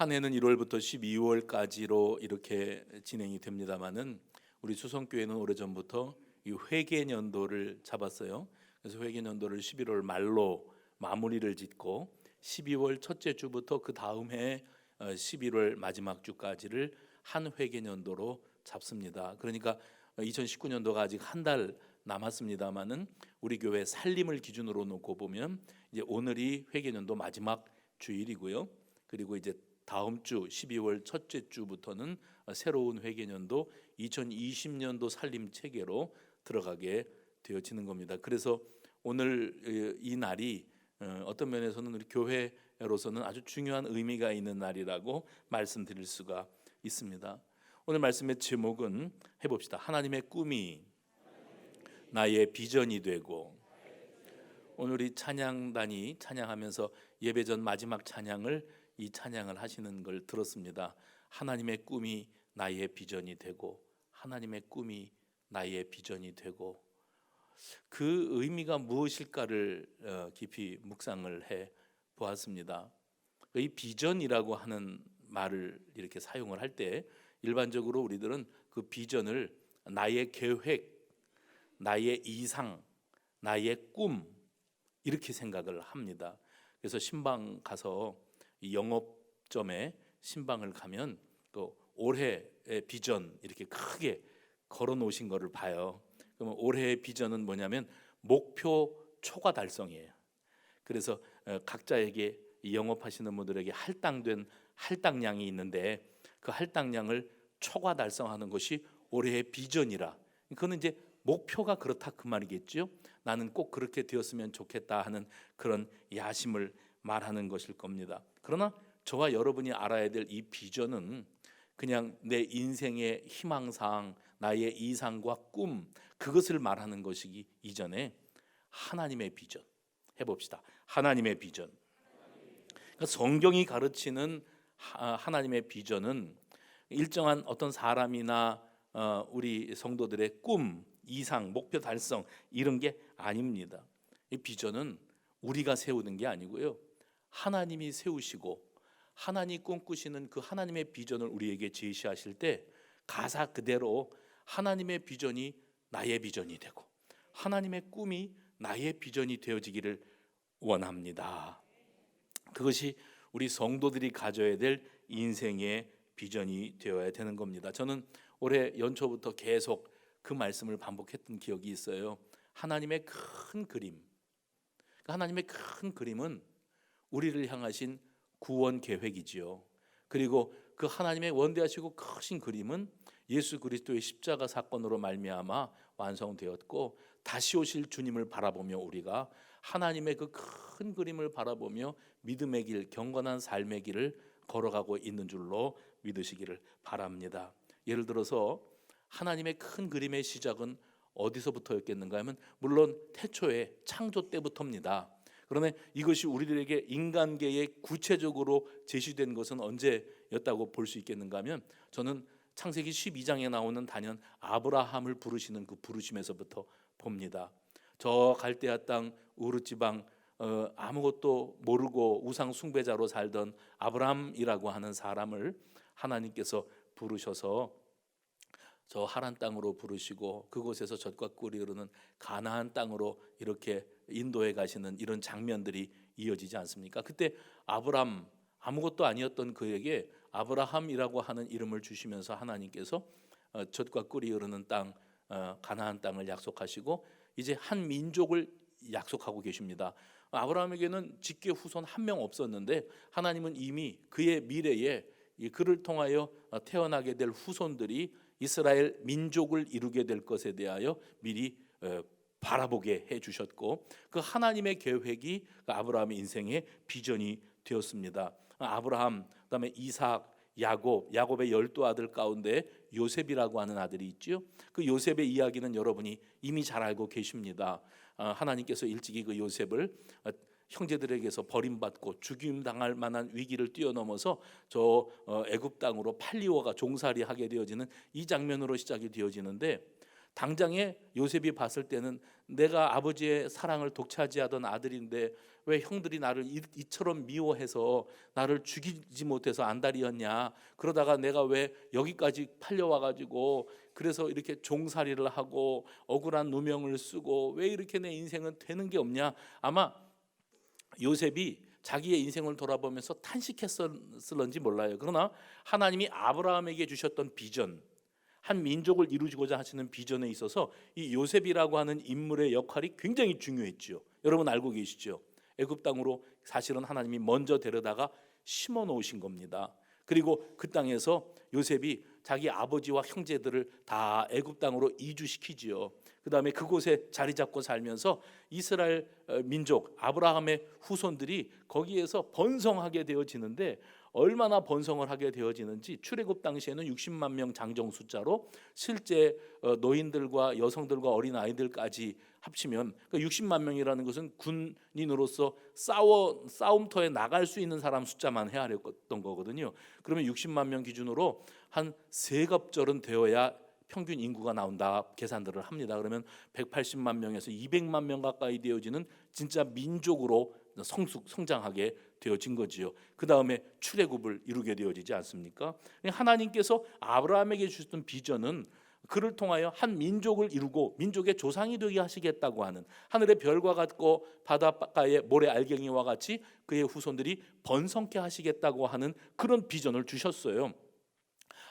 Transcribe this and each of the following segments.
한 해는 1월부터 12월까지로 이렇게 진행이 됩니다만은 우리 수성교회는 오래전부터 이 회계년도를 잡았어요. 그래서 회계년도를 11월 말로 마무리를 짓고 12월 첫째 주부터 그 다음 해 11월 마지막 주까지를 한 회계년도로 잡습니다. 그러니까 2019년도가 아직 한 달 남았습니다만은 우리 교회 살림을 기준으로 놓고 보면 이제 오늘이 회계년도 마지막 주일이고요. 그리고 이제 다음 주 12월 첫째 주부터는 새로운 회계년도 2020년도 살림 체계로 들어가게 되어지는 겁니다. 그래서 오늘 이 날이 어떤 면에서는 우리 교회로서는 아주 중요한 의미가 있는 날이라고 말씀드릴 수가 있습니다. 오늘 말씀의 제목은 해봅시다. 하나님의 꿈이 나의 비전이 되고. 오늘 이 찬양단이 찬양하면서 예배 전 마지막 찬양을 이 찬양을 하시는 걸 들었습니다. 하나님의 꿈이 나의 비전이 되고, 하나님의 꿈이 나의 비전이 되고, 그 의미가 무엇일까를 깊이 묵상을 해 보았습니다. 이 비전이라고 하는 말을 이렇게 사용을 할 때 일반적으로 우리들은 그 비전을 나의 계획, 나의 이상, 나의 꿈 이렇게 생각을 합니다. 그래서 신방 가서 이 영업점에 신방을 가면 그 올해의 비전 이렇게 크게 걸어 놓으신 거를 봐요. 그러면 올해의 비전은 뭐냐면 목표 초과 달성이에요. 그래서 각자에게 영업하시는 분들에게 할당된 할당량이 있는데 그 할당량을 초과 달성하는 것이 올해의 비전이라. 그거는 이제 목표가 그렇다 그 말이겠죠. 나는 꼭 그렇게 되었으면 좋겠다 하는 그런 야심을 말하는 것일 겁니다. 그러나 저와 여러분이 알아야 될 이 비전은 그냥 내 인생의 희망사항, 나의 이상과 꿈 그것을 말하는 것이기 이전에 하나님의 비전 해봅시다. 하나님의 비전. 그러니까 성경이 가르치는 하나님의 비전은 일정한 어떤 사람이나 우리 성도들의 꿈, 이상, 목표 달성 이런 게 아닙니다. 이 비전은 우리가 세우는 게 아니고요. 하나님이 세우시고 하나님 꿈꾸시는 그 하나님의 비전을 우리에게 제시하실 때 가사 그대로 하나님의 비전이 나의 비전이 되고 하나님의 꿈이 나의 비전이 되어지기를 원합니다. 그것이 우리 성도들이 가져야 될 인생의 비전이 되어야 되는 겁니다. 저는 올해 연초부터 계속 그 말씀을 반복했던 기억이 있어요. 하나님의 큰 그림. 하나님의 큰 그림은 우리를 향하신 구원 계획이지요. 그리고 그 하나님의 원대하시고 크신 그림은 예수 그리스도의 십자가 사건으로 말미암아 완성되었고 다시 오실 주님을 바라보며 우리가 하나님의 그 큰 그림을 바라보며 믿음의 길, 경건한 삶의 길을 걸어가고 있는 줄로 믿으시기를 바랍니다. 예를 들어서 하나님의 큰 그림의 시작은 어디서부터였겠는가 하면 물론 태초에 창조 때부터입니다. 그러면 이것이 우리들에게 인간계에 구체적으로 제시된 것은 언제였다고 볼 수 있겠는가 하면 저는 창세기 12장에 나오는 단연 아브라함을 부르시는 그 부르심에서부터 봅니다. 저 갈대아 땅 우르 지방 아무것도 모르고 우상 숭배자로 살던 아브라함이라고 하는 사람을 하나님께서 부르셔서 저 하란 땅으로 부르시고 그곳에서 젖과 꿀이 흐르는 가나안 땅으로 이렇게 인도해 가시는 이런 장면들이 이어지지 않습니까? 그때 아브람 아무것도 아니었던 그에게 아브라함이라고 하는 이름을 주시면서 하나님께서 젖과 꿀이 흐르는 땅 가나안 땅을 약속하시고 이제 한 민족을 약속하고 계십니다. 아브라함에게는 직계 후손 한 명 없었는데 하나님은 이미 그의 미래에 그를 통하여 태어나게 될 후손들이 이스라엘 민족을 이루게 될 것에 대하여 미리 바라보게 해주셨고 그 하나님의 계획이 아브라함의 인생의 비전이 되었습니다. 아브라함, 그다음에 이삭, 야곱의 12아들 가운데 요셉이라고 하는 아들이 있죠. 그 요셉의 이야기는 여러분이 이미 잘 알고 계십니다. 하나님께서 일찍이 그 요셉을 형제들에게서 버림받고 죽임당할 만한 위기를 뛰어넘어서 저 애굽 땅으로 팔리오가 종살이하게 되어지는 이 장면으로 시작이 되어지는데 당장에 요셉이 봤을 때는 내가 아버지의 사랑을 독차지하던 아들인데 왜 형들이 나를 이처럼 미워해서 나를 죽이지 못해서 안달이었냐, 그러다가 내가 왜 여기까지 팔려와가지고 그래서 이렇게 종살이를 하고 억울한 누명을 쓰고 왜 이렇게 내 인생은 되는 게 없냐. 아마 요셉이 자기의 인생을 돌아보면서 탄식했을런지 몰라요. 그러나 하나님이 아브라함에게 주셨던 비전, 한 민족을 이루고자 하시는 비전에 있어서 이 요셉이라고 하는 인물의 역할이 굉장히 중요했죠. 여러분 알고 계시죠? 애굽 땅으로 사실은 하나님이 먼저 데려다가 심어 놓으신 겁니다. 그리고 그 땅에서 요셉이 자기 아버지와 형제들을 다 애굽 땅으로 이주시키지요. 그 다음에 그곳에 자리 잡고 살면서 이스라엘 민족 아브라함의 후손들이 거기에서 번성하게 되어지는데, 얼마나 번성을 하게 되어지는지 출애굽 당시에는 60만 명 장정 숫자로 실제 노인들과 여성들과 어린 아이들까지 합치면 60만 명이라는 것은 군인으로서 싸움터에 나갈 수 있는 사람 숫자만 헤아렸던 거거든요. 그러면 60만 명 기준으로 한 3갑절은 되어야 평균 인구가 나온다 계산들을 합니다. 그러면 180만 명에서 200만 명 가까이 되어지는 진짜 민족으로 성장하게 되어진 거지요. 그 다음에 출애굽을 이루게 되어지지 않습니까? 하나님께서 아브라함에게 주셨던 비전은 그를 통하여 한 민족을 이루고 민족의 조상이 되게 하시겠다고 하는, 하늘의 별과 같고 바닷가의 모래 알갱이와 같이 그의 후손들이 번성케 하시겠다고 하는 그런 비전을 주셨어요.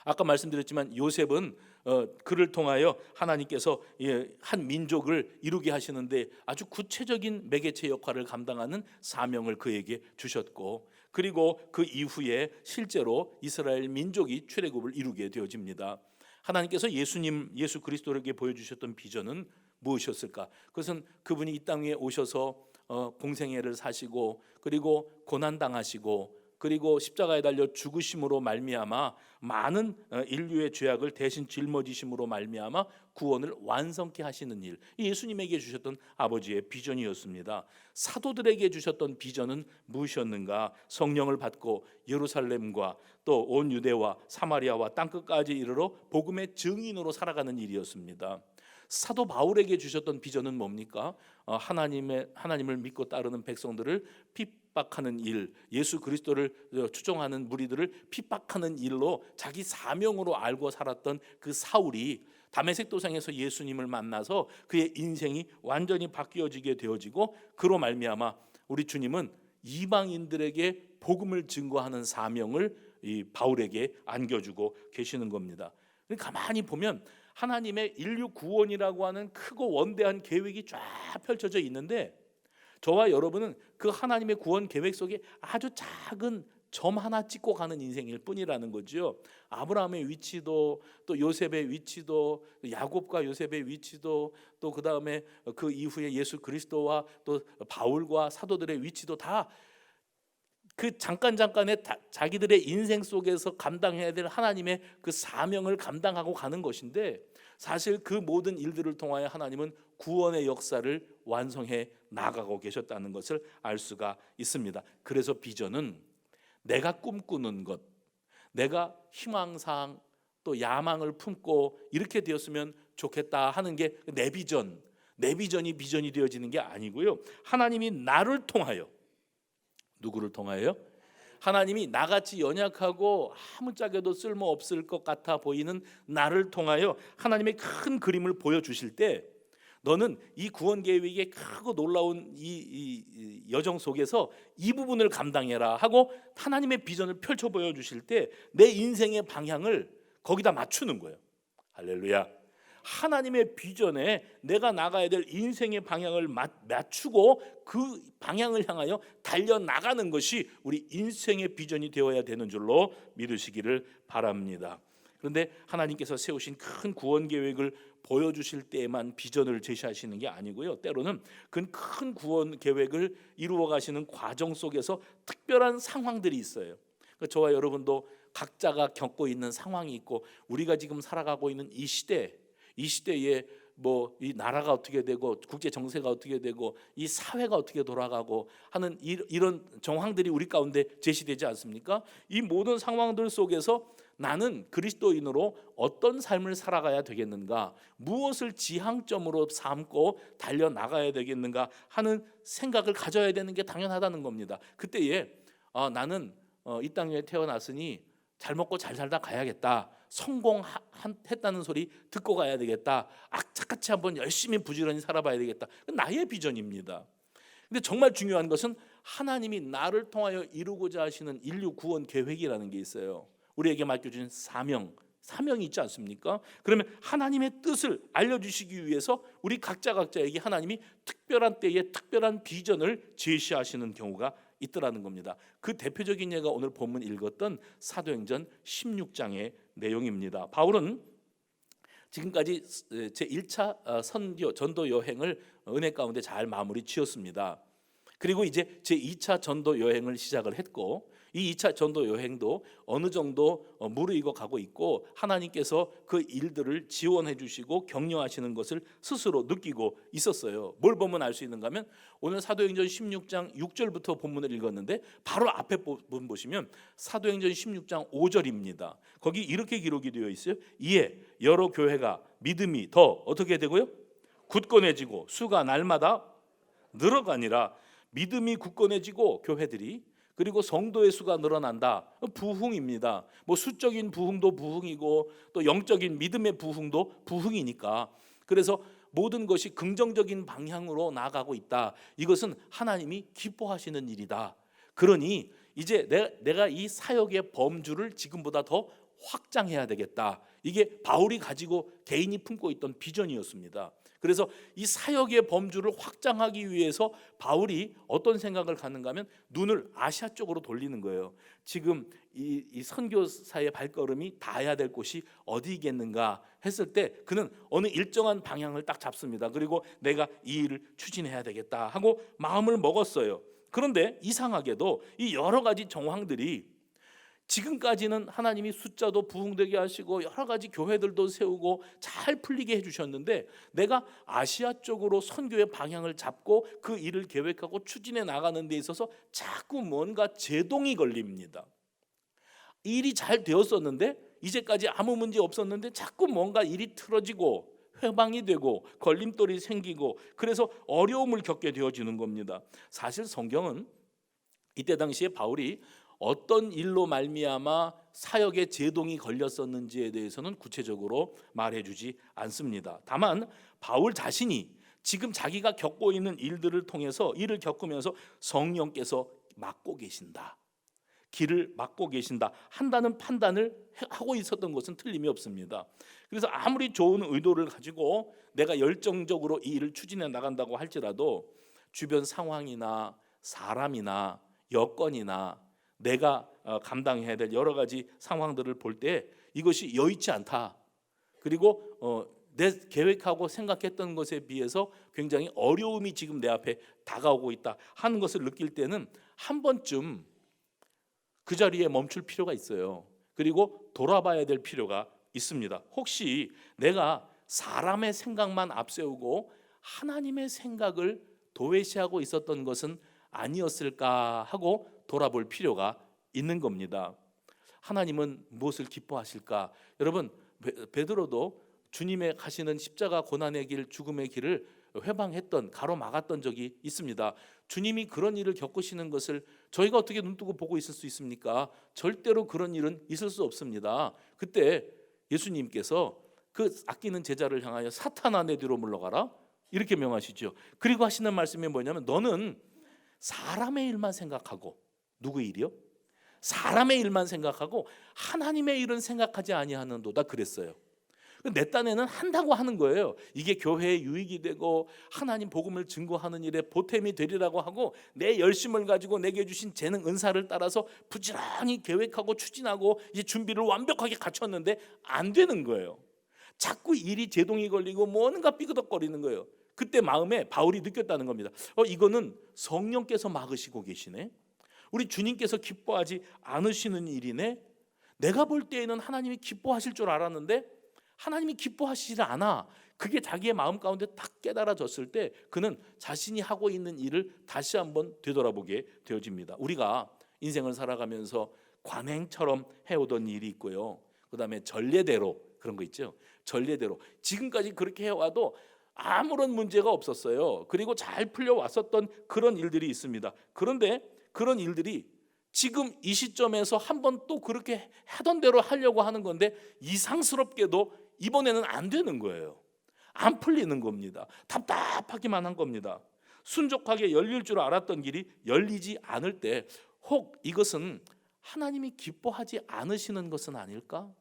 아까 말씀드렸지만 요셉은 그를 통하여 하나님께서 한 민족을 이루게 하시는데 아주 구체적인 매개체 역할을 감당하는 사명을 그에게 주셨고, 그리고 그 이후에 실제로 이스라엘 민족이 출애굽을 이루게 되어집니다. 하나님께서 예수 그리스도에게 보여주셨던 비전은 무엇이었을까? 그것은 그분이 이 땅에 오셔서 공생애를 사시고 그리고 고난당하시고 그리고 십자가에 달려 죽으심으로 말미암아 많은 인류의 죄악을 대신 짊어지심으로 말미암아 구원을 완성케 하시는 일, 예수님에게 주셨던 아버지의 비전이었습니다. 사도들에게 주셨던 비전은 무엇이었는가? 성령을 받고 예루살렘과 또 온 유대와 사마리아와 땅끝까지 이르러 복음의 증인으로 살아가는 일이었습니다. 사도 바울에게 주셨던 비전은 뭡니까? 하나님을 믿고 따르는 백성들을 핍박하는 일, 예수 그리스도를 추종하는 무리들을 핍박하는 일로 자기 사명으로 알고 살았던 그 사울이 다메섹 도상에서 예수님을 만나서 그의 인생이 완전히 바뀌어지게 되어지고, 그로 말미암아 우리 주님은 이방인들에게 복음을 증거하는 사명을 이 바울에게 안겨주고 계시는 겁니다. 가만히 보면 하나님의 인류 구원이라고 하는 크고 원대한 계획이 쫙 펼쳐져 있는데, 저와 여러분은 그 하나님의 구원 계획 속에 아주 작은 점 하나 찍고 가는 인생일 뿐이라는 거죠. 아브라함의 위치도, 또 요셉의 위치도, 야곱과 요셉의 위치도, 또 그 다음에 그 이후에 예수 그리스도와 또 바울과 사도들의 위치도 다 그 잠깐의 자기들의 인생 속에서 감당해야 될 하나님의 그 사명을 감당하고 가는 것인데, 사실 그 모든 일들을 통하여 하나님은 구원의 역사를 완성해 나가고 계셨다는 것을 알 수가 있습니다. 그래서 비전은 내가 꿈꾸는 것, 내가 희망사항 또 야망을 품고 이렇게 되었으면 좋겠다 하는 게 내 비전이 비전이 되어지는 게 아니고요. 하나님이 나를 통하여, 누구를 통하여요? 하나님이 나같이 연약하고 아무짝에도 쓸모없을 것 같아 보이는 나를 통하여 하나님의 큰 그림을 보여주실 때, 너는 이 구원 계획의 크고 놀라운 이 여정 속에서 이 부분을 감당해라 하고 하나님의 비전을 펼쳐 보여주실 때 내 인생의 방향을 거기다 맞추는 거예요. 할렐루야. 하나님의 비전에 내가 나가야 될 인생의 방향을 맞추고 그 방향을 향하여 달려나가는 것이 우리 인생의 비전이 되어야 되는 줄로 믿으시기를 바랍니다. 그런데 하나님께서 세우신 큰 구원 계획을 보여주실 때에만 비전을 제시하시는 게 아니고요, 때로는 그 큰 구원 계획을 이루어 가시는 과정 속에서 특별한 상황들이 있어요. 저와 여러분도 각자가 겪고 있는 상황이 있고, 우리가 지금 살아가고 있는 이 시대에 뭐 이 나라가 어떻게 되고 국제 정세가 어떻게 되고 이 사회가 어떻게 돌아가고 하는 이런 정황들이 우리 가운데 제시되지 않습니까? 이 모든 상황들 속에서 나는 그리스도인으로 어떤 삶을 살아가야 되겠는가, 무엇을 지향점으로 삼고 달려나가야 되겠는가 하는 생각을 가져야 되는 게 당연하다는 겁니다. 그때에 나는 이 땅에 태어났으니 잘 먹고 잘 살다 가야겠다, 성공했다는 소리 듣고 가야 되겠다, 악착같이 한번 열심히 부지런히 살아봐야 되겠다, 나의 비전입니다. 근데 정말 중요한 것은 하나님이 나를 통하여 이루고자 하시는 인류 구원 계획이라는 게 있어요. 우리에게 맡겨주신 사명이 있지 않습니까? 그러면 하나님의 뜻을 알려주시기 위해서 우리 각자에게 하나님이 특별한 때에 특별한 비전을 제시하시는 경우가 있더라는 겁니다. 그 대표적인 예가 오늘 본문 읽었던 사도행전 16장의 내용입니다. 바울은 지금까지 제1차 선교 전도 여행을 은혜 가운데 잘 마무리 지었습니다. 그리고 이제 제2차 전도 여행을 시작을 했고, 이 2차 전도 여행도 어느 정도 무르익어 가고 있고, 하나님께서 그 일들을 지원해 주시고 격려하시는 것을 스스로 느끼고 있었어요. 뭘 보면 알 수 있는가 하면 오늘 사도행전 16장 6절부터 본문을 읽었는데 바로 앞에 부분 보시면 사도행전 16장 5절입니다. 거기 이렇게 기록이 되어 있어요. 이에 여러 교회가 믿음이 더 어떻게 되고요? 굳건해지고 수가 날마다 늘어가니라. 믿음이 굳건해지고 교회들이, 그리고 성도의 수가 늘어난다. 부흥입니다. 뭐 수적인 부흥도 부흥이고 또 영적인 믿음의 부흥도 부흥이니까, 그래서 모든 것이 긍정적인 방향으로 나아가고 있다. 이것은 하나님이 기뻐하시는 일이다. 그러니 이제 내가 이 사역의 범주를 지금보다 더 확장해야 되겠다. 이게 바울이 가지고 개인이 품고 있던 비전이었습니다. 그래서 이 사역의 범주를 확장하기 위해서 바울이 어떤 생각을 갖는가 하면 눈을 아시아 쪽으로 돌리는 거예요. 지금 이 선교사의 발걸음이 닿아야 될 곳이 어디겠는가 했을 때 그는 어느 일정한 방향을 딱 잡습니다. 그리고 내가 이 일을 추진해야 되겠다 하고 마음을 먹었어요. 그런데 이상하게도 이 여러 가지 정황들이 지금까지는 하나님이 숫자도 부흥되게 하시고 여러 가지 교회들도 세우고 잘 풀리게 해주셨는데, 내가 아시아 쪽으로 선교의 방향을 잡고 그 일을 계획하고 추진해 나가는 데 있어서 자꾸 뭔가 제동이 걸립니다. 일이 잘 되었었는데, 이제까지 아무 문제 없었는데 자꾸 뭔가 일이 틀어지고 회방이 되고 걸림돌이 생기고, 그래서 어려움을 겪게 되어지는 겁니다. 사실 성경은 이때 당시에 바울이 어떤 일로 말미암아 사역의 제동이 걸렸었는지에 대해서는 구체적으로 말해주지 않습니다. 다만 바울 자신이 지금 자기가 겪고 있는 일들을 통해서, 일을 겪으면서 성령께서 막고 계신다, 길을 막고 계신다 한다는 판단을 하고 있었던 것은 틀림이 없습니다. 그래서 아무리 좋은 의도를 가지고 내가 열정적으로 이 일을 추진해 나간다고 할지라도 주변 상황이나 사람이나 여건이나 내가 감당해야 될 여러 가지 상황들을 볼 때 이것이 여의치 않다, 그리고 내 계획하고 생각했던 것에 비해서 굉장히 어려움이 지금 내 앞에 다가오고 있다 하는 것을 느낄 때는 한 번쯤 그 자리에 멈출 필요가 있어요. 그리고 돌아봐야 될 필요가 있습니다. 혹시 내가 사람의 생각만 앞세우고 하나님의 생각을 도외시하고 있었던 것은 아니었을까 하고 돌아볼 필요가 있는 겁니다. 하나님은 무엇을 기뻐하실까? 여러분, 베드로도 주님의 가시는 십자가 고난의 길, 죽음의 길을 회방했던, 가로막았던 적이 있습니다. 주님이 그런 일을 겪으시는 것을 저희가 어떻게 눈뜨고 보고 있을 수 있습니까? 절대로 그런 일은 있을 수 없습니다. 그때 예수님께서 그 아끼는 제자를 향하여 사탄아 내 뒤로 물러가라 이렇게 명하시죠. 그리고 하시는 말씀이 뭐냐면 너는 사람의 일만 생각하고, 누구의 일이요? 사람의 일만 생각하고 하나님의 일은 생각하지 아니하는도다 그랬어요. 내 딴에는 한다고 하는 거예요. 이게 교회에 유익이 되고 하나님 복음을 증거하는 일에 보탬이 되리라고 하고 내 열심을 가지고 내게 주신 재능 은사를 따라서 부지런히 계획하고 추진하고 이제 준비를 완벽하게 갖췄는데 안 되는 거예요. 자꾸 일이 제동이 걸리고 뭔가 삐그덕거리는 거예요. 그때 마음에 바울이 느꼈다는 겁니다. 이거는 성령께서 막으시고 계시네. 우리 주님께서 기뻐하지 않으시는 일이네. 내가 볼 때에는 하나님이 기뻐하실 줄 알았는데 하나님이 기뻐하시지 않아. 그게 자기의 마음 가운데 딱 깨달아졌을 때 그는 자신이 하고 있는 일을 다시 한번 되돌아보게 되어집니다. 우리가 인생을 살아가면서 관행처럼 해오던 일이 있고요. 그다음에 전례대로 그런 거 있죠. 전례대로 지금까지 그렇게 해와도 아무런 문제가 없었어요. 그리고 잘 풀려왔었던 그런 일들이 있습니다. 그런데 그런 일들이 지금 이 시점에서 한번 또 그렇게 하던 대로 하려고 하는 건데 이상스럽게도 이번에는 안 되는 거예요. 안 풀리는 겁니다. 답답하기만 한 겁니다. 순적하게 열릴 줄 알았던 길이 열리지 않을 때 혹 이것은 하나님이 기뻐하지 않으시는 것은 아닐까?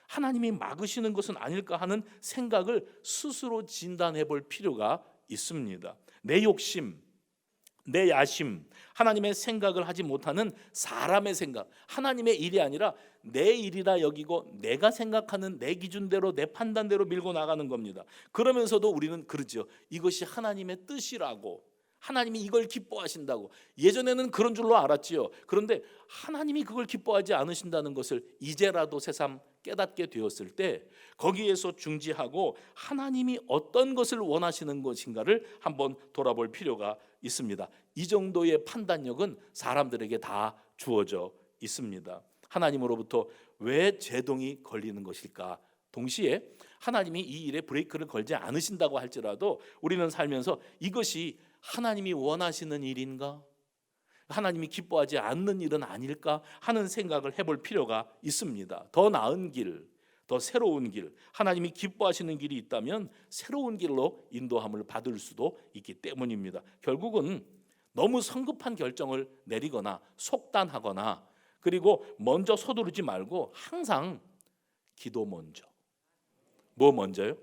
하나님이 막으시는 것은 아닐까 하는 생각을 스스로 진단해 볼 필요가 있습니다. 내 욕심, 내 야심, 하나님의 생각을 하지 못하는 사람의 생각, 하나님의 일이 아니라 내 일이라 여기고 내가 생각하는 내 기준대로 내 판단대로 밀고 나가는 겁니다. 그러면서도 우리는 그러죠. 이것이 하나님의 뜻이라고, 하나님이 이걸 기뻐하신다고. 예전에는 그런 줄로 알았지요. 그런데 하나님이 그걸 기뻐하지 않으신다는 것을 이제라도 새삼 깨닫게 되었을 때 거기에서 중지하고 하나님이 어떤 것을 원하시는 것인가를 한번 돌아볼 필요가 있습니다. 이 정도의 판단력은 사람들에게 다 주어져 있습니다. 하나님으로부터 왜 제동이 걸리는 것일까? 동시에 하나님이 이 일에 브레이크를 걸지 않으신다고 할지라도 우리는 살면서 이것이 하나님이 원하시는 일인가? 하나님이 기뻐하지 않는 일은 아닐까 하는 생각을 해볼 필요가 있습니다. 더 나은 길, 더 새로운 길, 하나님이 기뻐하시는 길이 있다면 새로운 길로 인도함을 받을 수도 있기 때문입니다. 결국은 너무 성급한 결정을 내리거나 속단하거나 그리고 먼저 서두르지 말고 항상 기도 먼저. 뭐 먼저요?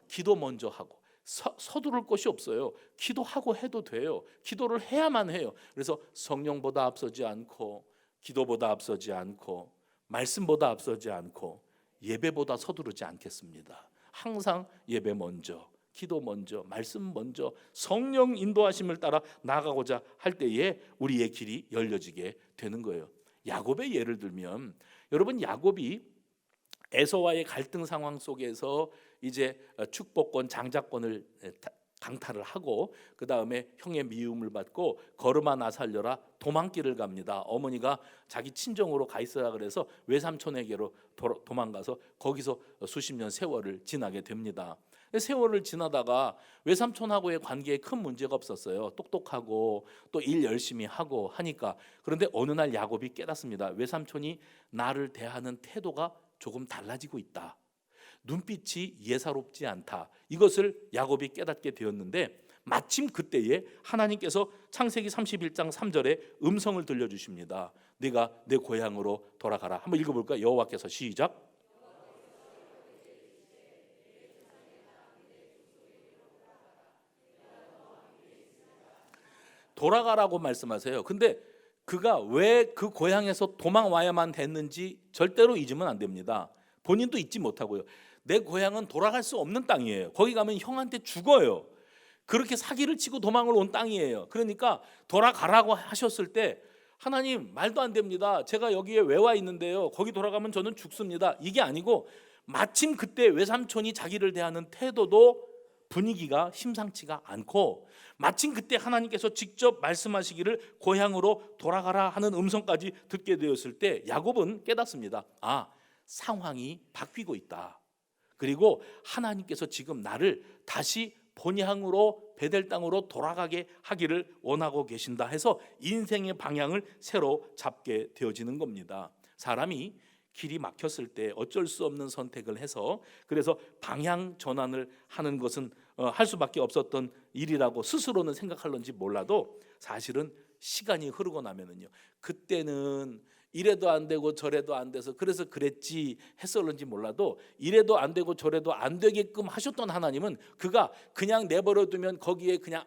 기도 먼저 하고 서두를 것이 없어요. 기도하고 해도 돼요. 기도를 해야만 해요. 그래서 성령보다 앞서지 않고 기도보다 앞서지 않고 말씀보다 앞서지 않고 예배보다 서두르지 않겠습니다. 항상 예배 먼저, 기도 먼저, 말씀 먼저 성령 인도하심을 따라 나가고자 할 때에 우리의 길이 열려지게 되는 거예요. 야곱의 예를 들면 여러분 야곱이 에서와의 갈등 상황 속에서 이제 축복권 장자권을 강탈을 하고 그 다음에 형의 미움을 받고 걸음아 나 살려라 도망길을 갑니다. 어머니가 자기 친정으로 가 있으라 그래서 외삼촌에게로 도망가서 거기서 수십 년 세월을 지나게 됩니다. 세월을 지나다가 외삼촌하고의 관계에 큰 문제가 없었어요. 똑똑하고 또 일 열심히 하고 하니까. 그런데 어느 날 야곱이 깨닫습니다. 외삼촌이 나를 대하는 태도가 조금 달라지고 있다. 눈빛이 예사롭지 않다. 이것을 야곱이 깨닫게 되었는데 마침 그때에 하나님께서 창세기 31장 3절에 음성을 들려주십니다. 네가 내 고향으로 돌아가라. 한번 읽어볼까? 여호와께서 시작. 돌아가라고 말씀하세요. 근데 그가 왜 그 고향에서 도망와야만 했는지 절대로 잊으면 안 됩니다. 본인도 잊지 못하고요. 내 고향은 돌아갈 수 없는 땅이에요. 거기 가면 형한테 죽어요. 그렇게 사기를 치고 도망을 온 땅이에요. 그러니까 돌아가라고 하셨을 때 하나님 말도 안 됩니다. 제가 여기에 왜 와 있는데요. 거기 돌아가면 저는 죽습니다. 이게 아니고 마침 그때 외삼촌이 자기를 대하는 태도도 분위기가 심상치가 않고 마침 그때 하나님께서 직접 말씀하시기를 고향으로 돌아가라 하는 음성까지 듣게 되었을 때 야곱은 깨닫습니다. 아, 상황이 바뀌고 있다. 그리고 하나님께서 지금 나를 다시 본향으로 베델 땅으로 돌아가게 하기를 원하고 계신다 해서 인생의 방향을 새로 잡게 되어지는 겁니다. 사람이 길이 막혔을 때 어쩔 수 없는 선택을 해서 그래서 방향 전환을 하는 것은 할 수밖에 없었던 일이라고 스스로는 생각할런지 몰라도 사실은 시간이 흐르고 나면은요 그때는 이래도 안 되고 저래도 안 돼서 그래서 그랬지 했었는지 몰라도 이래도 안 되고 저래도 안 되게끔 하셨던 하나님은 그가 그냥 내버려 두면 거기에 그냥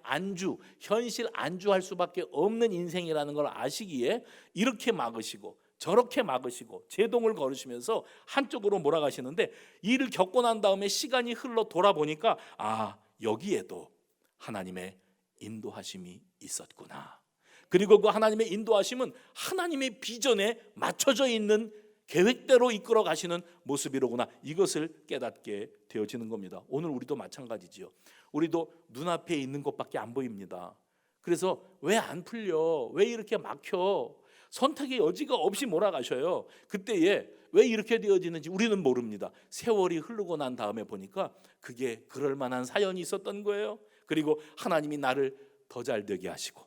현실 안주할 수밖에 없는 인생이라는 걸 아시기에 이렇게 막으시고 저렇게 막으시고 제동을 걸으시면서 한쪽으로 몰아가시는데 이를 겪고 난 다음에 시간이 흘러 돌아보니까 아, 여기에도 하나님의 인도하심이 있었구나. 그리고 그 하나님의 인도하심은 하나님의 비전에 맞춰져 있는 계획대로 이끌어 가시는 모습이로구나, 이것을 깨닫게 되어지는 겁니다. 오늘 우리도 마찬가지지요. 우리도 눈앞에 있는 것밖에 안 보입니다. 그래서 왜 안 풀려? 왜 이렇게 막혀? 선택의 여지가 없이 몰아가셔요. 그때에 왜 이렇게 되어지는지 우리는 모릅니다. 세월이 흐르고 난 다음에 보니까 그게 그럴 만한 사연이 있었던 거예요. 그리고 하나님이 나를 더 잘 되게 하시고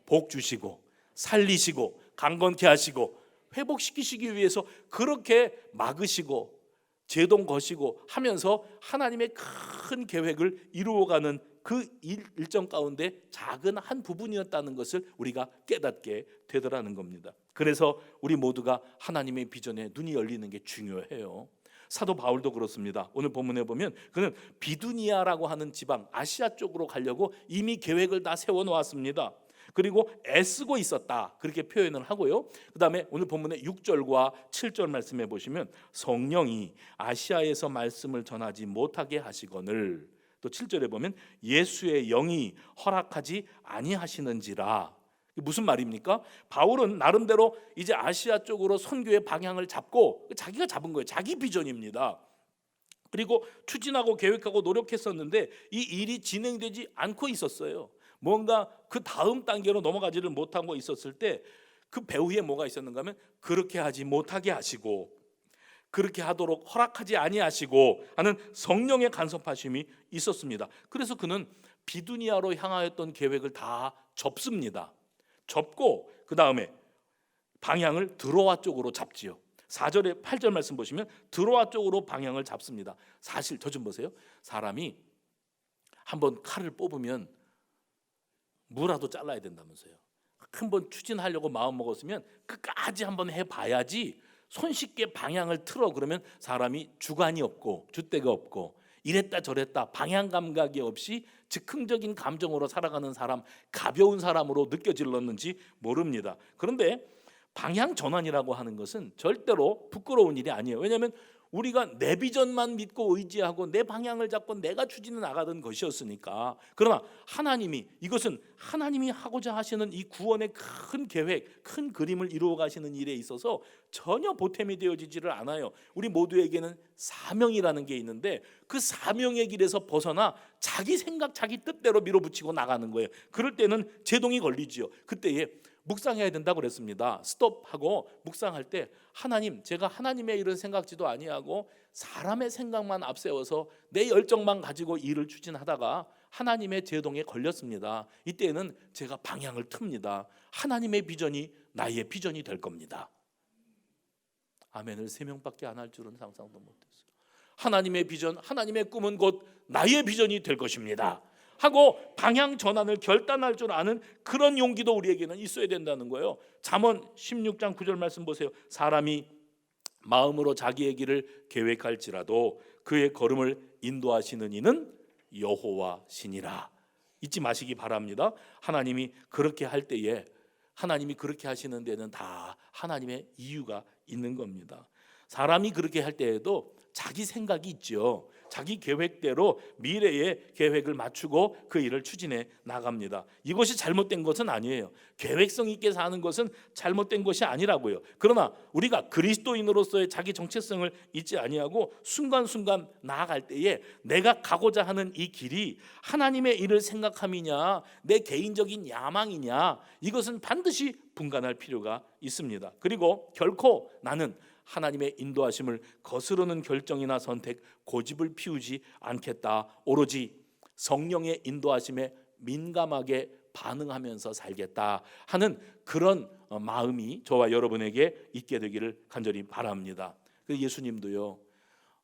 복 주시고 살리시고 강건케 하시고 회복시키시기 위해서 그렇게 막으시고 제동 거시고 하면서 하나님의 큰 계획을 이루어가는 그 일정 가운데 작은 한 부분이었다는 것을 우리가 깨닫게 되더라는 겁니다. 그래서 우리 모두가 하나님의 비전에 눈이 열리는 게 중요해요. 사도 바울도 그렇습니다. 오늘 본문에 보면 그는 비두니아라고 하는 지방 아시아 쪽으로 가려고 이미 계획을 다 세워놓았습니다. 그리고 애쓰고 있었다, 그렇게 표현을 하고요. 그 다음에 오늘 본문의 6절과 7절 말씀해 보시면 성령이 아시아에서 말씀을 전하지 못하게 하시거늘, 또 7절에 보면 예수의 영이 허락하지 아니하시는지라. 무슨 말입니까? 바울은 나름대로 이제 아시아 쪽으로 선교의 방향을 잡고 자기가 잡은 거예요. 자기 비전입니다. 그리고 추진하고 계획하고 노력했었는데 이 일이 진행되지 않고 있었어요. 뭔가 그 다음 단계로 넘어가지를 못하고 있었을 때 그 배후에 뭐가 있었는가 하면 그렇게 하지 못하게 하시고 그렇게 하도록 허락하지 아니하시고 하는 성령의 간섭하심이 있었습니다. 그래서 그는 비두니아로 향하였던 계획을 다 접습니다. 접고 그 다음에 방향을 드로아 쪽으로 잡지요. 4절에 8절 말씀 보시면 드로아 쪽으로 방향을 잡습니다. 사실 저 좀 보세요. 사람이 한번 칼을 뽑으면 무라도 잘라야 된다면서요. 한번 추진하려고 마음 먹었으면 끝까지 한번 해봐야지 손쉽게 방향을 틀어 그러면 사람이 주관이 없고 줏대가 없고 이랬다 저랬다 방향 감각이 없이 즉흥적인 감정으로 살아가는 사람, 가벼운 사람으로 느껴질렀는지 모릅니다. 그런데 방향 전환이라고 하는 것은 절대로 부끄러운 일이 아니에요. 왜냐하면 우리가 내 비전만 믿고 의지하고 내 방향을 잡고 내가 추진해 나가던 것이었으니까. 그러나 하나님이, 이것은 하나님이 하고자 하시는 이 구원의 큰 계획, 큰 그림을 이루어 가시는 일에 있어서 전혀 보탬이 되어지지를 않아요. 우리 모두에게는 사명이라는 게 있는데 그 사명의 길에서 벗어나 자기 생각, 자기 뜻대로 밀어붙이고 나가는 거예요. 그럴 때는 제동이 걸리지요. 그때에 묵상해야 된다고 그랬습니다. 스톱하고 묵상할 때 하나님, 제가 하나님의 일을 생각지도 아니하고 사람의 생각만 앞세워서 내 열정만 가지고 일을 추진하다가 하나님의 제동에 걸렸습니다. 이때는 제가 방향을 틉니다. 하나님의 비전이 나의 비전이 될 겁니다. 아멘을 3명밖에 안 할 줄은 상상도 못했어요. 하나님의 비전, 하나님의 꿈은 곧 나의 비전이 될 것입니다 하고 방향 전환을 결단할 줄 아는 그런 용기도 우리에게는 있어야 된다는 거예요. 잠언 16장 9절 말씀 보세요. 사람이 마음으로 자기의 길을 계획할지라도 그의 걸음을 인도하시는 이는 여호와시니라. 잊지 마시기 바랍니다. 하나님이 그렇게 할 때에, 하나님이 그렇게 하시는 데는 다 하나님의 이유가 있는 겁니다. 사람이 그렇게 할 때에도 자기 생각이 있죠. 자기 계획대로 미래의 계획을 맞추고 그 일을 추진해 나갑니다. 이것이 잘못된 것은 아니에요. 계획성 있게 사는 것은 잘못된 것이 아니라고요. 그러나 우리가 그리스도인으로서의 자기 정체성을 잊지 아니하고 순간순간 나아갈 때에 내가 가고자 하는 이 길이 하나님의 일을 생각함이냐 내 개인적인 야망이냐, 이것은 반드시 분간할 필요가 있습니다. 그리고 결코 나는 하나님의 인도하심을 거스르는 결정이나 선택, 고집을 피우지 않겠다. 오로지 성령의 인도하심에 민감하게 반응하면서 살겠다 하는 그런 마음이 저와 여러분에게 있게 되기를 간절히 바랍니다. 예수님도요,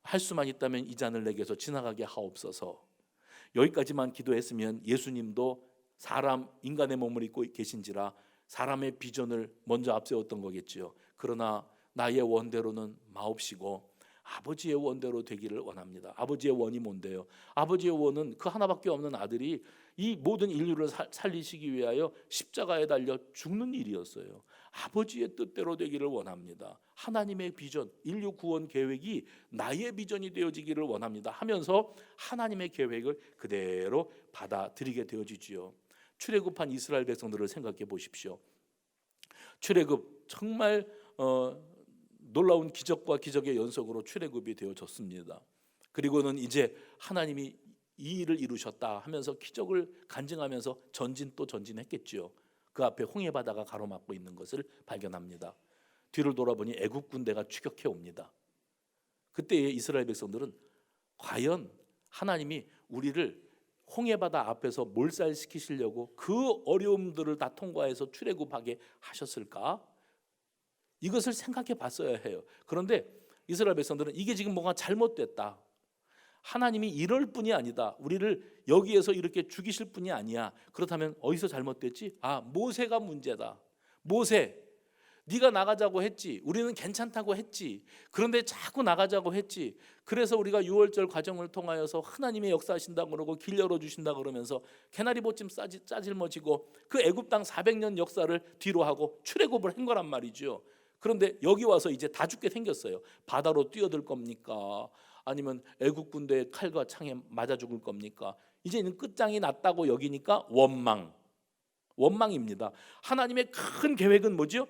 할 수만 있다면 이 잔을 내게서 지나가게 하옵소서. 여기까지만 기도했으면 예수님도 사람, 인간의 몸을 입고 계신지라 사람의 비전을 먼저 앞세웠던 거겠지요. 그러나 나의 원대로는 마옵시고 아버지의 원대로 되기를 원합니다. 아버지의 원이 뭔데요? 아버지의 원은 그 하나밖에 없는 아들이 이 모든 인류를 살리시기 위하여 십자가에 달려 죽는 일이었어요. 아버지의 뜻대로 되기를 원합니다. 하나님의 비전, 인류 구원 계획이 나의 비전이 되어지기를 원합니다 하면서 하나님의 계획을 그대로 받아들이게 되어지지요. 출애굽한 이스라엘 백성들을 생각해 보십시오. 출애굽 정말 놀라운 기적과 기적의 연속으로 출애굽이 되어졌습니다. 그리고는 이제 하나님이 이 일을 이루셨다 하면서 기적을 간증하면서 전진 또 전진했겠지요. 그 앞에 홍해바다가 가로막고 있는 것을 발견합니다. 뒤를 돌아보니 애굽 군대가 추격해 옵니다. 그때의 이스라엘 백성들은 과연 하나님이 우리를 홍해바다 앞에서 몰살시키시려고 그 어려움들을 다 통과해서 출애굽하게 하셨을까? 이것을 생각해 봤어야 해요. 그런데 이스라엘 백성들은 이게 지금 뭔가 잘못됐다, 하나님이 이럴 뿐이 아니다, 우리를 여기에서 이렇게 죽이실 뿐이 아니야, 그렇다면 어디서 잘못됐지? 모세가 문제다. 모세, 네가 나가자고 했지, 우리는 괜찮다고 했지, 그런데 자꾸 나가자고 했지, 그래서 우리가 유월절 과정을 통하여서 하나님의 역사하신다고 그러고 길 열어주신다 그러면서 개나리보찜 짜질머지고 그 애굽 땅 400년 역사를 뒤로 하고 출애굽을 한 거란 말이죠. 그런데 여기 와서 이제 다 죽게 생겼어요. 바다로 뛰어들 겁니까? 아니면 애국 군대의 칼과 창에 맞아 죽을 겁니까? 이제는 끝장이 났다고 여기니까 원망입니다. 하나님의 큰 계획은 뭐죠?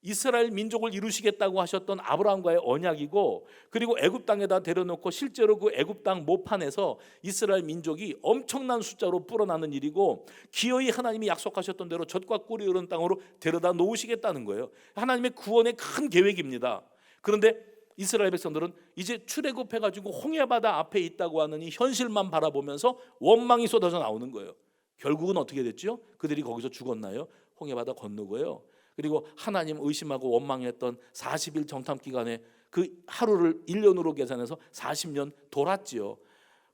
이스라엘 민족을 이루시겠다고 하셨던 아브라함과의 언약이고, 그리고 애굽 땅에다 데려놓고 실제로 그 애굽 땅 모판에서 이스라엘 민족이 엄청난 숫자로 불어나는 일이고, 기어이 하나님이 약속하셨던 대로 젖과 꿀이 흐르는 땅으로 데려다 놓으시겠다는 거예요. 하나님의 구원의 큰 계획입니다. 그런데 이스라엘 백성들은 이제 출애굽해가지고 홍해바다 앞에 있다고 하는 이 현실만 바라보면서 원망이 쏟아져 나오는 거예요. 결국은 어떻게 됐죠? 그들이 거기서 죽었나요? 홍해바다 건너고요. 그리고 하나님 의심하고 원망했던 40일 정탐 기간에 그 하루를 1년으로 계산해서 40년 돌았지요.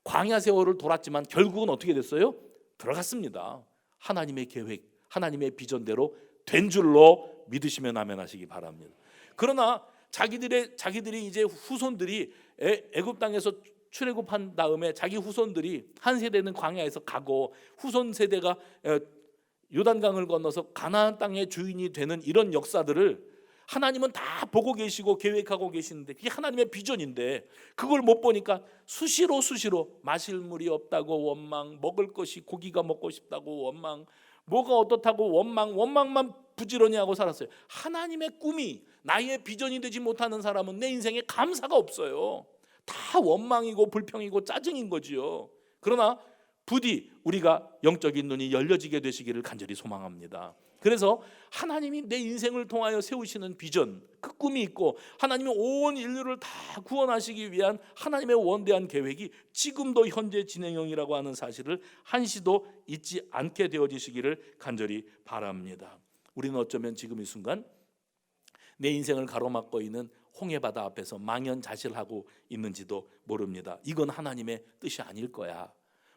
광야 세월을 돌았지만 결국은 어떻게 됐어요? 들어갔습니다. 하나님의 계획, 하나님의 비전대로 된 줄로 믿으시면 아멘하시기 바랍니다. 그러나 자기들이 이제 후손들이 애굽 땅에서 출애굽한 다음에 자기 후손들이 한 세대는 광야에서 가고 후손 세대가 요단강을 건너서 가나안 땅의 주인이 되는 이런 역사들을 하나님은 다 보고 계시고 계획하고 계시는데, 그게 하나님의 비전인데 그걸 못 보니까 수시로 마실 물이 없다고 원망, 먹을 것이 고기가 먹고 싶다고 원망, 뭐가 어떻다고 원망만 부지런히 하고 살았어요. 하나님의 꿈이 나의 비전이 되지 못하는 사람은 내 인생에 감사가 없어요. 다 원망이고 불평이고 짜증인 거지요. 그러나 부디 우리가 영적인 눈이 열려지게 되시기를 간절히 소망합니다. 그래서 하나님이 내 인생을 통하여 세우시는 비전, 그 꿈이 있고 하나님이 온 인류를 다 구원하시기 위한 하나님의 원대한 계획이 지금도 현재 진행형이라고 하는 사실을 한시도 잊지 않게 되어지시기를 간절히 바랍니다. 우리는 어쩌면 지금 이 순간 내 인생을 가로막고 있는 홍해바다 앞에서 망연자실하고 있는지도 모릅니다. 이건 하나님의 뜻이 아닐 거야,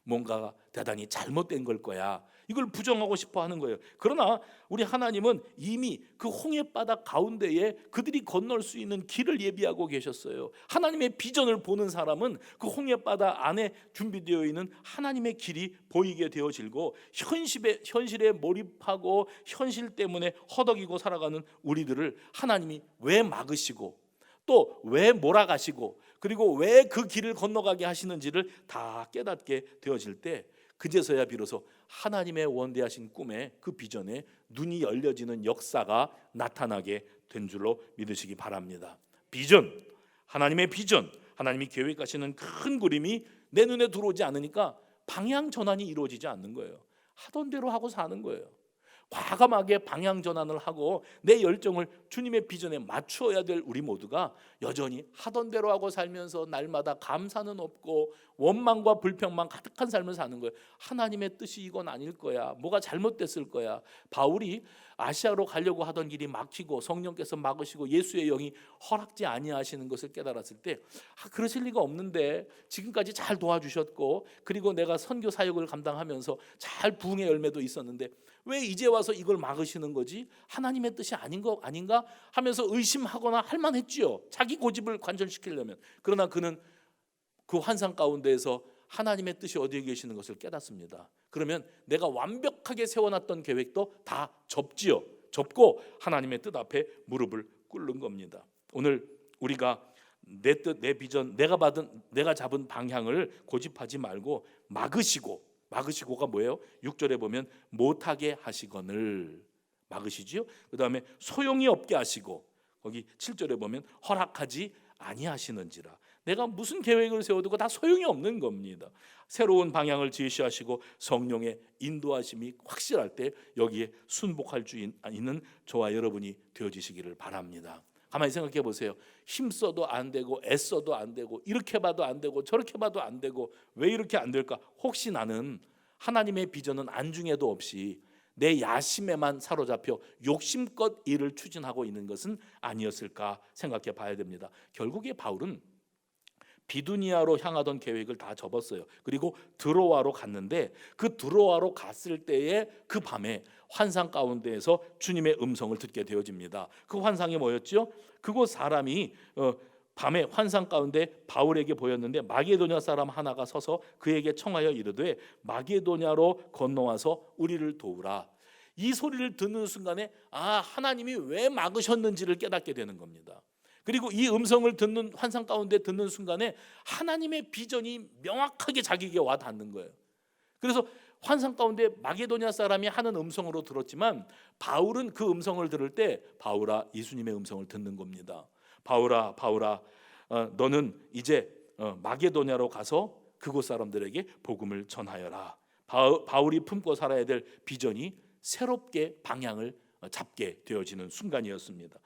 뭔가 대단히 잘못된 걸 거야, 이걸 부정하고 싶어 하는 거예요. 그러나 우리 하나님은 이미 그 홍해바다 가운데에 그들이 건널 수 있는 길을 예비하고 계셨어요. 하나님의 비전을 보는 사람은 그 홍해바다 안에 준비되어 있는 하나님의 길이 보이게 되어지고, 현실에 몰입하고 현실 때문에 허덕이고 살아가는 우리들을 하나님이 왜 막으시고 또 왜 몰아가시고 그리고 왜 그 길을 건너가게 하시는지를 다 깨닫게 되어질 때, 그제서야 비로소 하나님의 원대하신 꿈에, 그 비전에 눈이 열려지는 역사가 나타나게 된 줄로 믿으시기 바랍니다. 비전, 하나님의 비전, 하나님이 계획하시는 큰 그림이 내 눈에 들어오지 않으니까 방향 전환이 이루어지지 않는 거예요. 하던 대로 하고 사는 거예요. 과감하게 방향 전환을 하고 내 열정을 주님의 비전에 맞추어야 될 우리 모두가 여전히 하던 대로 하고 살면서 날마다 감사는 없고 원망과 불평만 가득한 삶을 사는 거예요. 하나님의 뜻이 이건 아닐 거야, 뭐가 잘못됐을 거야. 바울이 아시아로 가려고 하던 길이 막히고 성령께서 막으시고 예수의 영이 허락지 아니하시는 것을 깨달았을 때, 그러실 리가 없는데 지금까지 잘 도와주셨고 그리고 내가 선교 사역을 감당하면서 잘 부흥의 열매도 있었는데 왜 이제 와서 이걸 막으시는 거지? 하나님의 뜻이 아닌가 하면서 의심하거나 할 만했지요, 자기 고집을 관철시키려면. 그러나 그는 그 환상 가운데에서 하나님의 뜻이 어디에 계시는 것을 깨닫습니다. 그러면 내가 완벽하게 세워놨던 계획도 다 접고 하나님의 뜻 앞에 무릎을 꿇는 겁니다. 오늘 우리가 내 뜻, 내 비전, 내가 잡은 방향을 고집하지 말고 막으시고가 뭐예요? 6절에 보면 못하게 하시거늘 막으시지요. 그 다음에 소용이 없게 하시고, 거기 7절에 보면 허락하지 아니하시는지라. 내가 무슨 계획을 세워두고 다 소용이 없는 겁니다. 새로운 방향을 제시하시고 성령의 인도하심이 확실할 때 여기에 순복할 수 있는 저와 여러분이 되어지시기를 바랍니다. 가만히 생각해 보세요. 힘써도 안 되고 애써도 안 되고 이렇게 봐도 안 되고 저렇게 봐도 안 되고 왜 이렇게 안 될까? 혹시 나는 하나님의 비전은 안중에도 없이 내 야심에만 사로잡혀 욕심껏 일을 추진하고 있는 것은 아니었을까 생각해 봐야 됩니다. 결국에 바울은 비두니아로 향하던 계획을 다 접었어요. 그리고 드로아로 갔는데 그 드로아로 갔을 때에 그 밤에 환상 가운데에서 주님의 음성을 듣게 되어집니다. 그 환상이 뭐였죠? 그곳 사람이 밤에 환상 가운데 바울에게 보였는데 마게도냐 사람 하나가 서서 그에게 청하여 이르되 마게도냐로 건너와서 우리를 도우라. 이 소리를 듣는 순간에 하나님이 왜 막으셨는지를 깨닫게 되는 겁니다. 그리고 이 음성을 듣는 환상 가운데 듣는 순간에 하나님의 비전이 명확하게 자기에게 와 닿는 거예요. 그래서 환상 가운데 마게도냐 사람이 하는 음성으로 들었지만 바울은 그 음성을 들을 때 바울아 예수님의 음성을 듣는 겁니다. 바울아 너는 이제 마게도냐로 가서 그곳 사람들에게 복음을 전하여라. 바울이 품고 살아야 될 비전이 새롭게 방향을 잡게 되어지는 순간이었습니다.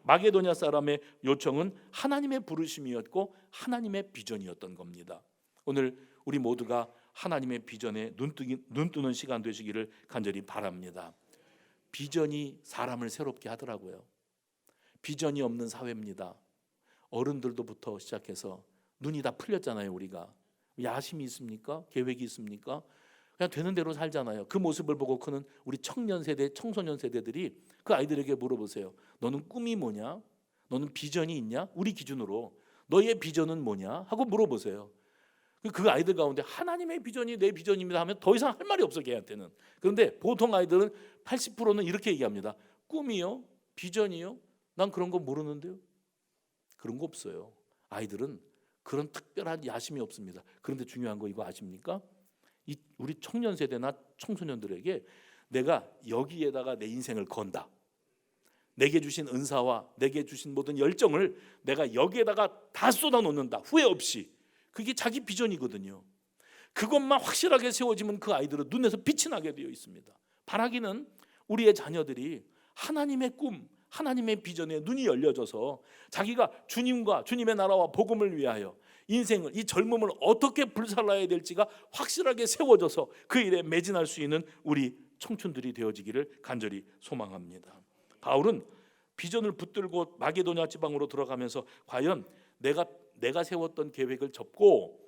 마게도냐 사람의 요청은 하나님의 부르심이었고 하나님의 비전이었던 겁니다. 오늘 우리 모두가 하나님의 비전에 눈뜨는 시간 되시기를 간절히 바랍니다. 비전이 사람을 새롭게 하더라고요. 비전이 없는 사회입니다. 어른들도부터 시작해서 눈이 다 풀렸잖아요. 우리가 야심이 있습니까? 계획이 있습니까? 그냥 되는 대로 살잖아요. 그 모습을 보고 크는 우리 청년 세대, 청소년 세대들이 그 아이들에게 물어보세요. 너는 꿈이 뭐냐? 너는 비전이 있냐? 우리 기준으로 너의 비전은 뭐냐? 하고 물어보세요. 그 아이들 가운데 하나님의 비전이 내 비전입니다 하면 더 이상 할 말이 없어 걔한테는. 그런데 보통 아이들은 80%는 이렇게 얘기합니다. 꿈이요? 비전이요? 난 그런 거 모르는데요. 그런 거 없어요. 아이들은 그런 특별한 야심이 없습니다. 그런데 중요한 거 이거 아십니까? 우리 청년 세대나 청소년들에게 내가 여기에다가 내 인생을 건다. 내게 주신 은사와 내게 주신 모든 열정을 내가 여기에다가 다 쏟아놓는다. 후회 없이. 그게 자기 비전이거든요. 그것만 확실하게 세워지면 그 아이들은 눈에서 빛이 나게 되어 있습니다. 바라기는 우리의 자녀들이 하나님의 꿈, 하나님의 비전에 눈이 열려져서 자기가 주님과 주님의 나라와 복음을 위하여 인생을, 이 젊음을 어떻게 불살라야 될지가 확실하게 세워져서 그 일에 매진할 수 있는 우리 청춘들이 되어지기를 간절히 소망합니다. 바울은 비전을 붙들고 마게도냐 지방으로 들어가면서 과연 내가 세웠던 계획을 접고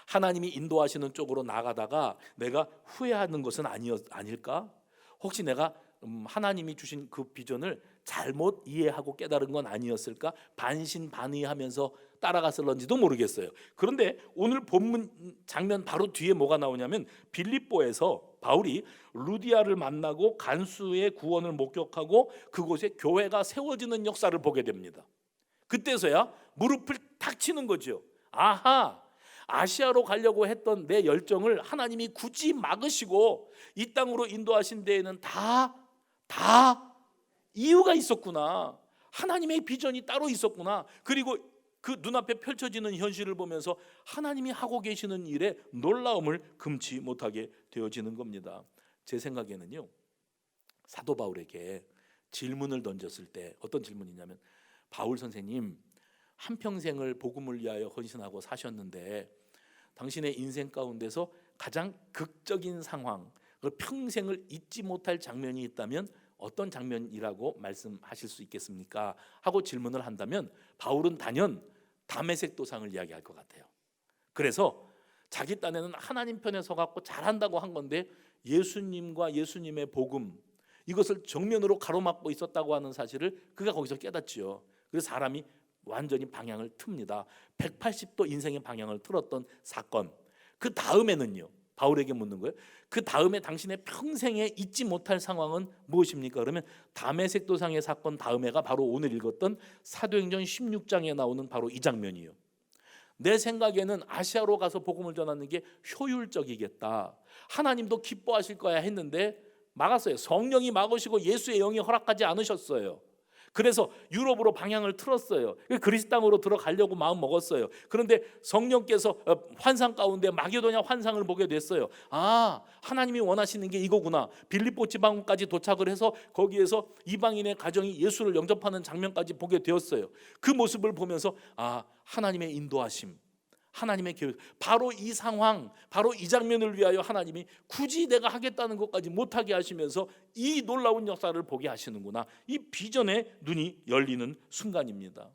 하나님이 인도하시는 쪽으로 나가다가 내가 후회하는 것은 아닐까? 혹시 내가 하나님이 주신 그 비전을 잘못 이해하고 깨달은 건 아니었을까? 반신반의하면서 따라갔을런지도 모르겠어요. 그런데 오늘 본문 장면 바로 뒤에 뭐가 나오냐면 빌립보에서 바울이 루디아를 만나고 간수의 구원을 목격하고 그곳에 교회가 세워지는 역사를 보게 됩니다. 그때서야 무릎을 탁 치는 거죠. 아시아로 가려고 했던 내 열정을 하나님이 굳이 막으시고 이 땅으로 인도하신 데에는 다 이유가 있었구나. 하나님의 비전이 따로 있었구나. 그리고 그 눈앞에 펼쳐지는 현실을 보면서 하나님이 하고 계시는 일에 놀라움을 금치 못하게 되어지는 겁니다. 제 생각에는요, 사도 바울에게 질문을 던졌을 때 어떤 질문이냐면, 바울 선생님, 한평생을 복음을 위하여 헌신하고 사셨는데 당신의 인생 가운데서 가장 극적인 상황, 평생을 잊지 못할 장면이 있다면 어떤 장면이라고 말씀하실 수 있겠습니까? 하고 질문을 한다면 바울은 단연 다메섹 도상을 이야기할 것 같아요. 그래서 자기 딴에는 하나님 편에 서갖고 잘한다고 한 건데 예수님과 예수님의 복음, 이것을 정면으로 가로막고 있었다고 하는 사실을 그가 거기서 깨닫지요. 그래서 사람이 완전히 방향을 틉니다. 180도 인생의 방향을 틀었던 사건. 그 다음에는요, 바울에게 묻는 거예요. 그 다음에 당신의 평생에 잊지 못할 상황은 무엇입니까? 그러면 다메섹 도상의 사건 다음에가 바로 오늘 읽었던 사도행전 16장에 나오는 바로 이 장면이에요. 내 생각에는 아시아로 가서 복음을 전하는 게 효율적이겠다, 하나님도 기뻐하실 거야 했는데 막았어요. 성령이 막으시고 예수의 영이 허락하지 않으셨어요. 그래서 유럽으로 방향을 틀었어요. 그리스 땅으로 들어가려고 마음 먹었어요. 그런데 성령께서 환상 가운데 마게도냐 환상을 보게 됐어요. 하나님이 원하시는 게 이거구나. 빌립보 지방까지 도착을 해서 거기에서 이방인의 가정이 예수를 영접하는 장면까지 보게 되었어요. 그 모습을 보면서 하나님의 인도하심, 하나님의 계획, 바로 이 상황, 바로 이 장면을 위하여 하나님이 굳이 내가 하겠다는 것까지 못하게 하시면서 이 놀라운 역사를 보게 하시는구나. 이 비전의 눈이 열리는 순간입니다.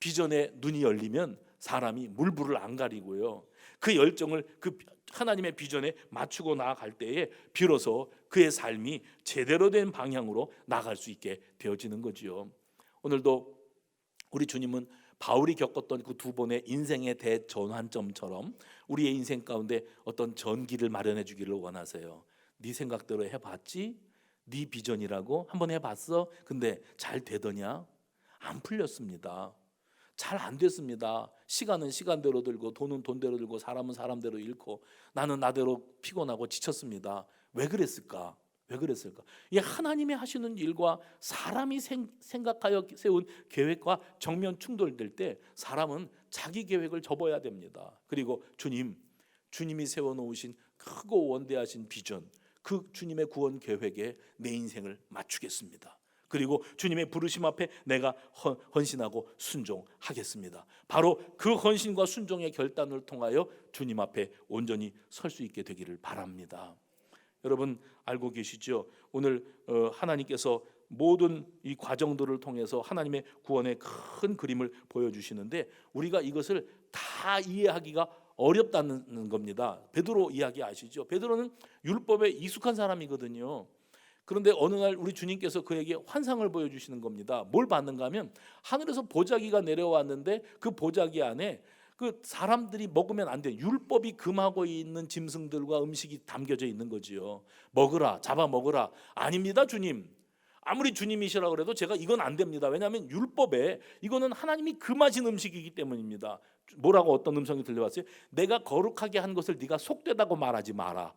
비전의 눈이 열리면 사람이 물불을 안 가리고요, 그 열정을 그 하나님의 비전에 맞추고 나아갈 때에 비로소 그의 삶이 제대로 된 방향으로 나갈 수 있게 되어지는 거지요. 오늘도 우리 주님은 바울이 겪었던 그 두 번의 인생의 대전환점처럼 우리의 인생 가운데 어떤 전기를 마련해 주기를 원하세요. 네 생각대로 해봤지? 네 비전이라고 한번 해봤어? 근데 잘 되더냐? 안 풀렸습니다. 잘 안 됐습니다. 시간은 시간대로 들고 돈은 돈대로 들고 사람은 사람대로 잃고 나는 나대로 피곤하고 지쳤습니다. 왜 그랬을까? 왜 그랬을까? 이 하나님이 하시는 일과 사람이 생각하여 세운 계획과 정면 충돌될 때 사람은 자기 계획을 접어야 됩니다. 그리고 주님이 세워놓으신 크고 원대하신 비전, 그 주님의 구원 계획에 내 인생을 맞추겠습니다. 그리고 주님의 부르심 앞에 내가 헌신하고 순종하겠습니다. 바로 그 헌신과 순종의 결단을 통하여 주님 앞에 온전히 설 수 있게 되기를 바랍니다. 여러분 알고 계시죠? 오늘 하나님께서 모든 이 과정들을 통해서 하나님의 구원의 큰 그림을 보여주시는데 우리가 이것을 다 이해하기가 어렵다는 겁니다. 베드로 이야기 아시죠? 베드로는 율법에 익숙한 사람이거든요. 그런데 어느 날 우리 주님께서 그에게 환상을 보여주시는 겁니다. 뭘 봤는가 하면 하늘에서 보자기가 내려왔는데 그 보자기 안에 그 사람들이 먹으면 안 돼, 율법이 금하고 있는 짐승들과 음식이 담겨져 있는 거지요. 먹으라, 잡아 먹으라. 아닙니다, 주님. 아무리 주님이시라 그래도 제가 이건 안 됩니다. 왜냐하면 율법에 이거는 하나님이 금하신 음식이기 때문입니다. 뭐라고 어떤 음성이 들려왔어요? 내가 거룩하게 한 것을 네가 속되다고 말하지 마라.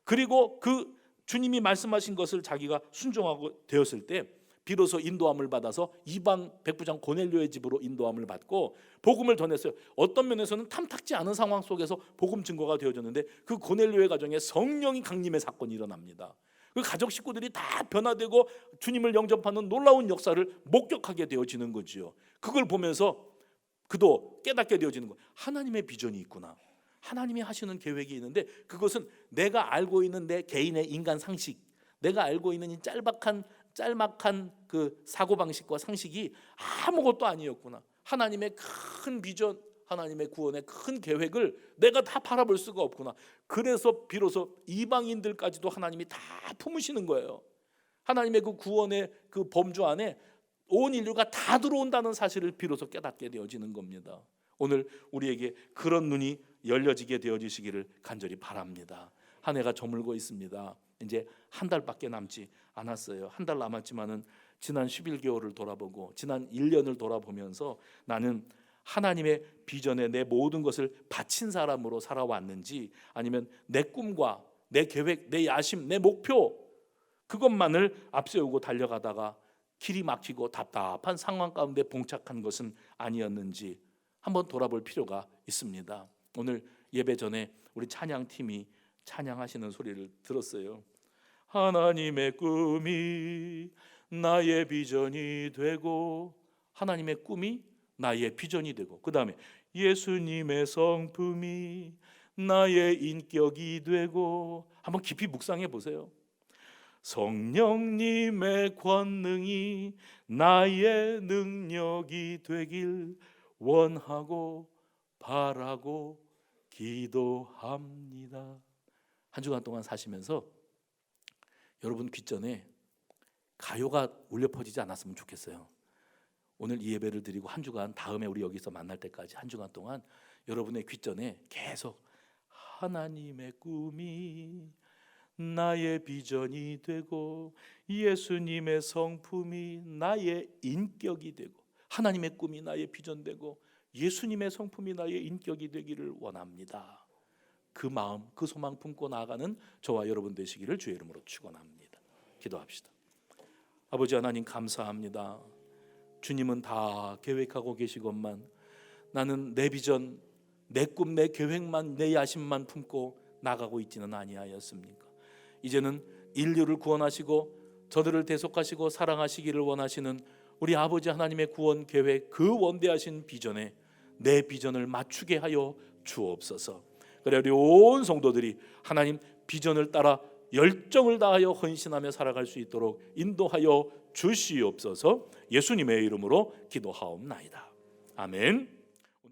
그리고 그 주님이 말씀하신 것을 자기가 순종하고 되었을 때 비로소 인도함을 받아서 이방 백부장 고넬료의 집으로 인도함을 받고 복음을 전했어요. 어떤 면에서는 탐탁지 않은 상황 속에서 복음 증거가 되어졌는데 그 고넬료의 가정에 성령이 강림의 사건이 일어납니다. 그 가족 식구들이 다 변화되고 주님을 영접하는 놀라운 역사를 목격하게 되어지는 거지요. 그걸 보면서 그도 깨닫게 되어지는 거예요. 하나님의 비전이 있구나. 하나님이 하시는 계획이 있는데 그것은 내가 알고 있는 내 개인의 인간 상식, 내가 알고 있는 이 짤막한 그 사고방식과 상식이 아무것도 아니었구나. 하나님의 큰 비전, 하나님의 구원의 큰 계획을 내가 다 바라볼 수가 없구나. 그래서 비로소 이방인들까지도 하나님이 다 품으시는 거예요. 하나님의 그 구원의 그 범주 안에 온 인류가 다 들어온다는 사실을 비로소 깨닫게 되어지는 겁니다. 오늘 우리에게 그런 눈이 열려지게 되어지시기를 간절히 바랍니다. 한 해가 저물고 있습니다. 이제 한 달밖에 남지 않았어요. 한 달 남았지만은 지난 11개월을 돌아보고 지난 1년을 돌아보면서 나는 하나님의 비전에 내 모든 것을 바친 사람으로 살아왔는지 아니면 내 꿈과 내 계획, 내 야심, 내 목표 그것만을 앞세우고 달려가다가 길이 막히고 답답한 상황 가운데 봉착한 것은 아니었는지 한번 돌아볼 필요가 있습니다. 오늘 예배 전에 우리 찬양팀이 찬양하시는 소리를 들었어요. 하나님의 꿈이 나의 비전이 되고, 하나님의 꿈이 나의 비전이 되고, 그 다음에 예수님의 성품이 나의 인격이 되고. 한번 깊이 묵상해 보세요. 성령님의 권능이 나의 능력이 되길 원하고 바라고 기도합니다. 한 주간 동안 사시면서 여러분 귓전에 가요가 울려 퍼지지 않았으면 좋겠어요. 오늘 이 예배를 드리고 한 주간 다음에 우리 여기서 만날 때까지 한 주간 동안 여러분의 귓전에 계속 하나님의 꿈이 나의 비전이 되고 예수님의 성품이 나의 인격이 되고, 하나님의 꿈이 나의 비전 되고 예수님의 성품이 나의 인격이 되기를 원합니다. 그 마음, 그 소망 품고 나아가는 저와 여러분 되시기를 주의 이름으로 축원합니다. 기도합시다. 아버지 하나님 감사합니다. 주님은 다 계획하고 계시건만 나는 내 비전, 내 꿈, 내 계획만, 내 야심만 품고 나가고 있지는 아니하였습니까? 이제는 인류를 구원하시고 저들을 대속하시고 사랑하시기를 원하시는 우리 아버지 하나님의 구원 계획, 그 원대하신 비전에 내 비전을 맞추게 하여 주옵소서. 그래 우리 온 성도들이 하나님 비전을 따라 열정을 다하여 헌신하며 살아갈 수 있도록 인도하여 주시옵소서. 예수님의 이름으로 기도하옵나이다. 아멘.